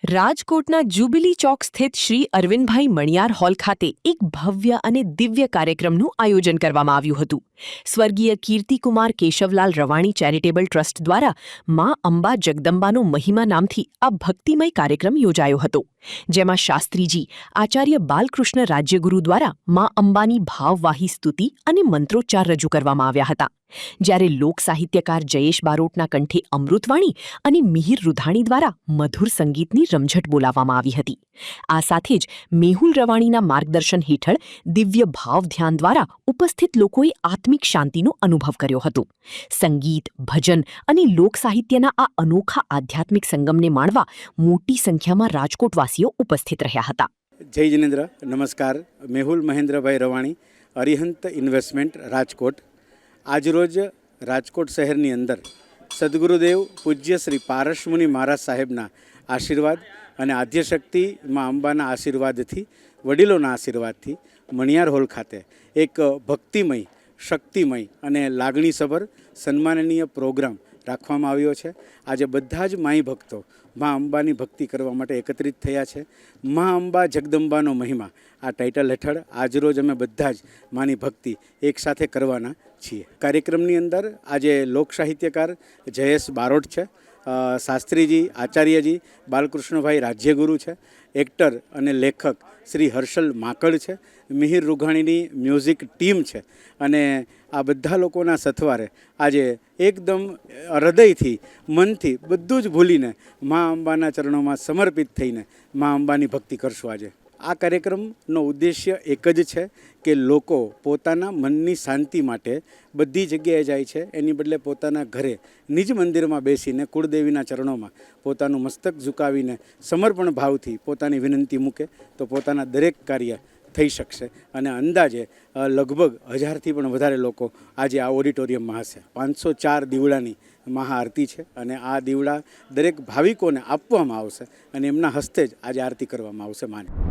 રાજકોટના જ્યુબિલી ચોક સ્થિત શ્રી અરવિંદભાઈ મણિયાર હોલ ખાતે એક ભવ્ય અને દિવ્ય કાર્યક્રમનું આયોજન કરવામાં આવ્યું હતું. સ્વર્ગીય કીર્તિકુમાર કેશવલાલ રવાણી ચેરિટેબલ ટ્રસ્ટ દ્વારા મા અંબા જગદંબાનો મહિમા નામથી આ ભક્તિમય કાર્યક્રમ યોજાયો હતો, જેમાં શાસ્ત્રીજી આચાર્ય બાલકૃષ્ણ રાજ્યગુરુ દ્વારા મા અંબાની ભાવવાહી સ્તુતિ અને મંત્રોચ્ચાર રજૂ કરવામાં આવ્યા હતા. જ્યારે લોક સાહિત્યકાર જયેશ બારોટના કંઠે અમૃતવાણી અને મિહિર રૂધાણી દ્વારા મધુર સંગીતની રમઝટ બોલાવવામાં આવી હતી. આ સાથે જ મેહુલ રવાણીના માર્ગદર્શન હેઠળ દિવ્ય ભાવ ધ્યાન દ્વારા ઉપસ્થિત લોકોએ આત્મિક શાંતિનો અનુભવ કર્યો હતો. સંગીત, ભજન અને લોક સાહિત્યના આ અનોખા આધ્યાત્મિક સંગમને માણવા મોટી સંખ્યામાં રાજકોટવાસીઓ ઉપસ્થિત રહ્યા હતા. જય જિનેન્દ્ર, નમસ્કાર. મેહુલ મહેન્દ્રભાઈ રવાણી, અરિહંત ઇન્વેસ્ટમેન્ટ, રાજકોટ. આજરોજ રાજકોટ શહેરની અંદર સદગુરુદેવ પૂજ્ય શ્રી પારસમુનિ મહારાજ સાહેબના આશીર્વાદ અને આદ્યશક્તિ મા અંબાના આશીર્વાદથી, વડીલોના આશીર્વાદથી મણિયાર હોલ ખાતે એક ભક્તિમય, શક્તિમય અને લાગણીસભર સન્માનનીય પ્રોગ્રામ રાખવામાં આવ્યો છે. આજે બધા જ માઈ ભક્તો મા અંબાની ભક્તિ કરવા માટે એકત્રિત થયા છે. મા અંબા જગદંબાનો મહિમા આ ટાઇટલ હેઠળ આજરોજ અમે બધા જ માની ભક્તિ એકસાથે કરવાના છીએ. કાર્યક્રમની અંદર આજે લોક સાહિત્યકાર જયેશ બારોટ છે, શાસ્ત્રીજી આચાર્યજી બાલકૃષ્ણભાઈ રાજ્યગુરુ છે, એક્ટર અને લેખક શ્રી હર્ષલ માકડ છે, મિહિર રૂઘાણીની મ્યુઝિક ટીમ છે અને આ બધા લોકોના સથવારે આજે એકદમ હૃદયથી, મનથી બધું જ ભૂલીને મા અંબાના ચરણોમાં સમર્પિત થઈને મા અંબાની ભક્તિ કરશું. આજે આ કાર્યક્રમનો ઉદ્દેશ્ય એક જ છે કે લોકો પોતાના મનની શાંતિ માટે બધી જગ્યાએ જાય છે, એની બદલે પોતાના ઘરે નિજ મંદિરમાં બેસીને કુળદેવીના ચરણોમાં પોતાનું મસ્તક ઝુકાવીને સમર્પણ ભાવથી પોતાની વિનંતી મૂકે તો પોતાના દરેક કાર્ય થઈ શકશે. અને અંદાજે લગભગ 1000થી પણ વધારે લોકો આજે આ ઓડિટોરિયમમાં હશે. 504 દીવડાની મહાઆરતી છે અને આ દીવડા દરેક ભાવિકોને આપવામાં આવશે અને એમના હસ્તે જ આજે આરતી કરવામાં આવશે. માને